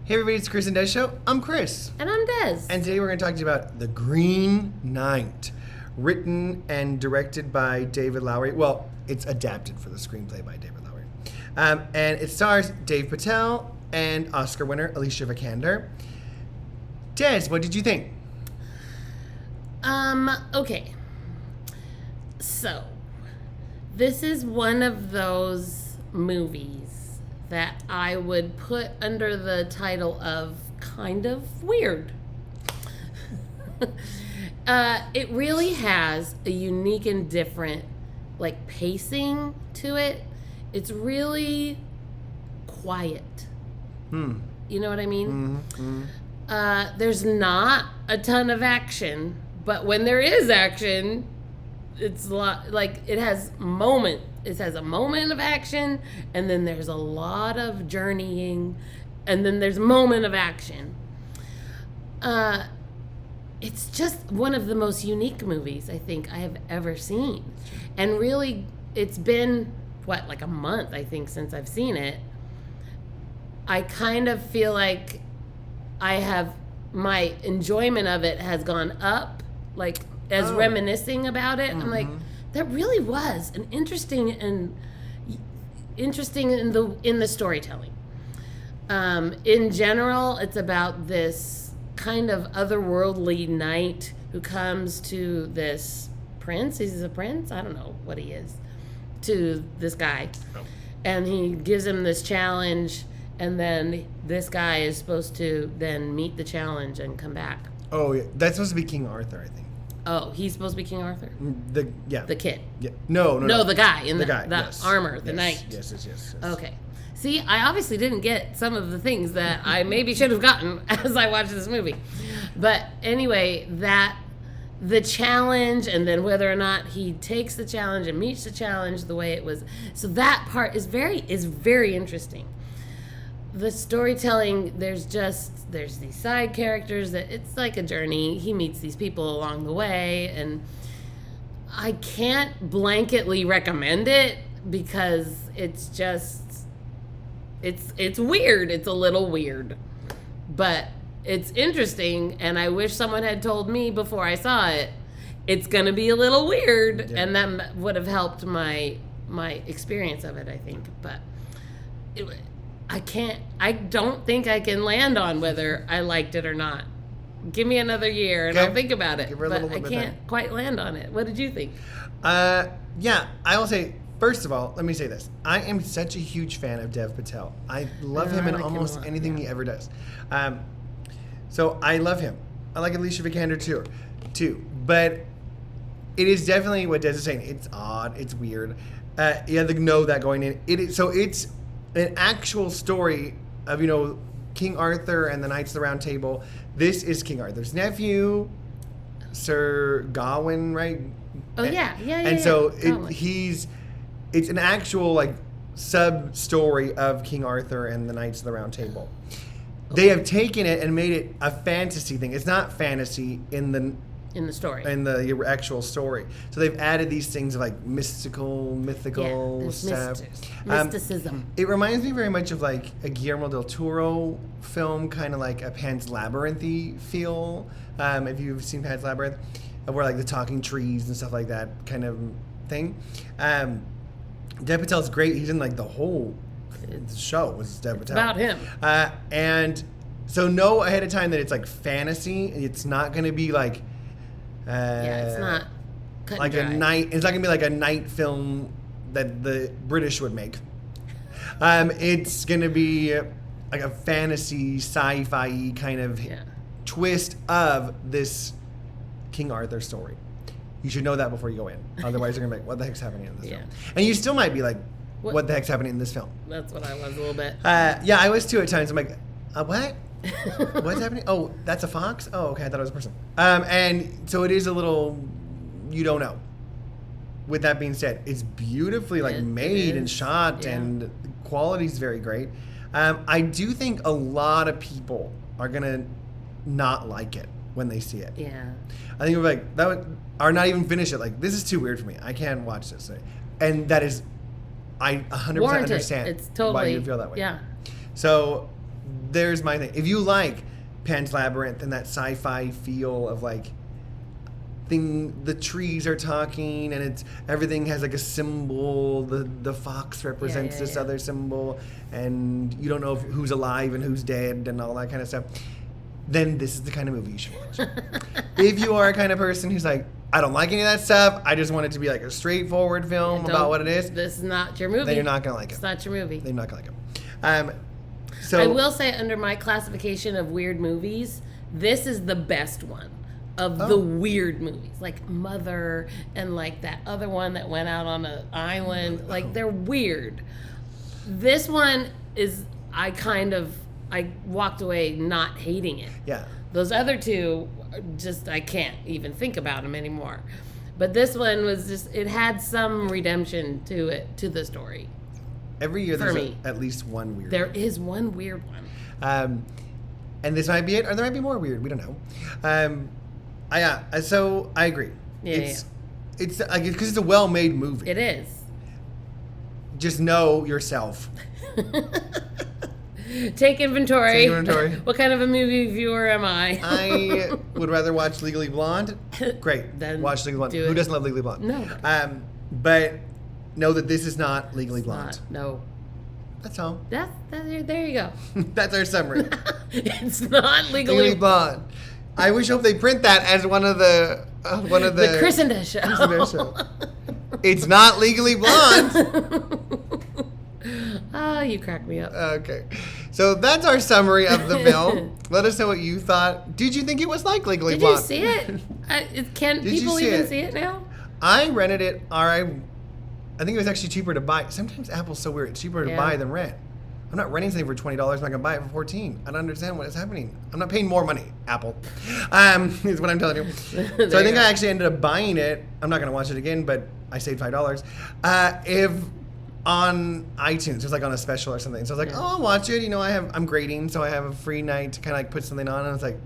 Hey everybody, it's Chris and Des Show. I'm Chris. And I'm Des. And today we're going to talk to you about The Green Knight, written and directed by David Lowery. Well, it's adapted for the screenplay by David Lowery. And it stars Dev Patel and Oscar winner Alicia Vikander. Des, what did you think? Okay. So, this is one of those movies that I would put under the title of kind of weird. It really has a unique and different, pacing to it. It's really quiet. You know what I mean? Mm-hmm. There's not a ton of action, but when there is action, it's a lot, it has moment. It has a moment of action, and then there's a lot of journeying, and then there's a moment of action. It's just one of the most unique movies I think I have ever seen. And really, it's been, a month, I think, since I've seen it. I kind of feel like my enjoyment of it has gone up, reminiscing about it. Mm-hmm. I'm like, that really was an interesting in the storytelling. In general, it's about this kind of otherworldly knight who comes to this prince. He's a prince? I don't know what he is. To this guy. Oh. And he gives him this challenge, and then this guy is supposed to then meet the challenge and come back. Oh, yeah. That's supposed to be King Arthur, I think. Oh, he's supposed to be King Arthur? The kid. Yeah. No, the guy in the guy, the yes. armor, the knight. Yes. Okay. See, I obviously didn't get some of the things that I maybe should have gotten as I watched this movie. But anyway, the challenge, and then whether or not he takes the challenge and meets the challenge the way it was. So that part is very interesting. The storytelling, there's these side characters that it's like a journey. He meets these people along the way, and I can't blanketly recommend it because it's just it's weird. It's a little weird, but it's interesting, and I wish someone had told me before I saw it it's gonna be a little weird, yeah. And that would have helped my experience of it, I think. But I don't think I can land on whether I liked it or not. Give me another year and I'll think about it. But I can't quite land on it. What did you think? Yeah, I will say, first of all, let me say this. I am such a huge fan of Dev Patel. I love him in almost anything he ever does. So I love him. I like Alicia Vikander too. But it is definitely what Des is saying. It's odd. It's weird. You have to know that going in. It's an actual story of, King Arthur and the Knights of the Round Table. This is King Arthur's nephew, Sir Gawain, right? Oh, yeah. And so it's an actual, sub-story of King Arthur and the Knights of the Round Table. Okay. They have taken it and made it a fantasy thing. It's not fantasy in the story. In the actual story. So they've added these things of mythical stuff. Mysticism. It reminds me very much of a Guillermo del Toro film, kind of like a Pan's Labyrinth-y feel. If you've seen Pan's Labyrinth, where the talking trees and stuff like that kind of thing. Dev Patel's great. He's in the whole show was Dev Patel. About him. And so know ahead of time that it's fantasy. It's not going to be it's not cut and dry. A night. It's not gonna be a night film that the British would make. It's gonna be a fantasy, sci-fi kind of twist of this King Arthur story. You should know that before you go in. Otherwise, you're gonna be like, "What the heck's happening in this film?" And you still might be like, "What the heck's happening in this film?" That's what I was a little bit. Yeah, I was too at times. I'm like, "What? What's happening? Oh, that's a fox? Oh, okay, I thought it was a person." And so it is a little, you don't know. With that being said, it's beautifully made and shot, and the quality's very great. I do think a lot of people are gonna not like it when they see it. Yeah. I think we're or not even finish it. This is too weird for me. I can't watch this. And that is, I 100% understand it's totally, why you feel that way. Yeah. So there's my thing. If you like Pan's Labyrinth and that sci-fi feel of like the trees are talking and everything has like a symbol. The fox represents this other symbol, and you don't know who's alive and who's dead and all that kind of stuff. Then this is the kind of movie you should watch. If you are a kind of person who's like, I don't like any of that stuff, I just want it to be like a straightforward film about what it is. This is not your movie. Then you're not gonna like it. It's not your movie. Then you're not gonna like it. So I will say, under my classification of weird movies, this is the best one of the weird movies, like Mother and like that other one that went out on an island. Like they're weird. This one is I walked away not hating it. Yeah. Those other two, just I can't even think about them anymore. But this one was just, it had some redemption to it, to the story. Every year there's at least one weird There one. is one weird one. And this might be it, or there might be more weird. We don't know. So I agree. It's because it's a well-made movie. It is. Just know yourself. Take inventory. Take inventory. What kind of a movie viewer am I? I would rather watch Legally Blonde. Great. Then watch Legally Blonde. do Who it. doesn't love Legally Blonde? No. But know that this is not Legally Blonde. No. That's all. That's there you go. That's our summary. It's not Legally Blonde. I hope they print that as one of the the Chris and Des show. It's not Legally Blonde. Oh, you crack me up. Okay. So that's our summary of the film. Let us know what you thought. Did you think it was like Legally Blonde? Did you see it? Can people even see it now? I rented it, I think it was actually cheaper to buy. Sometimes Apple's so weird. It's cheaper to buy than rent. I'm not renting something for $20. I'm not going to buy it for $14. I don't understand what is happening. I'm not paying more money, Apple. Is what I'm telling you. So I think I actually ended up buying it. I'm not going to watch it again, but I saved $5. If on iTunes, it was like on a special or something. So I was like, I'll watch it. You know, I'm grading, so I have a free night to kind of like put something on. And I was like,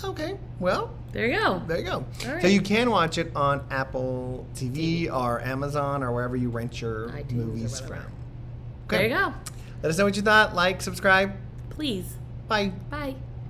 okay, well. There you go. There you go. All right. So you can watch it on Apple TV or Amazon or wherever you rent your iTunes movies from. There you go. Let us know what you thought. Like, subscribe. Please. Bye. Bye.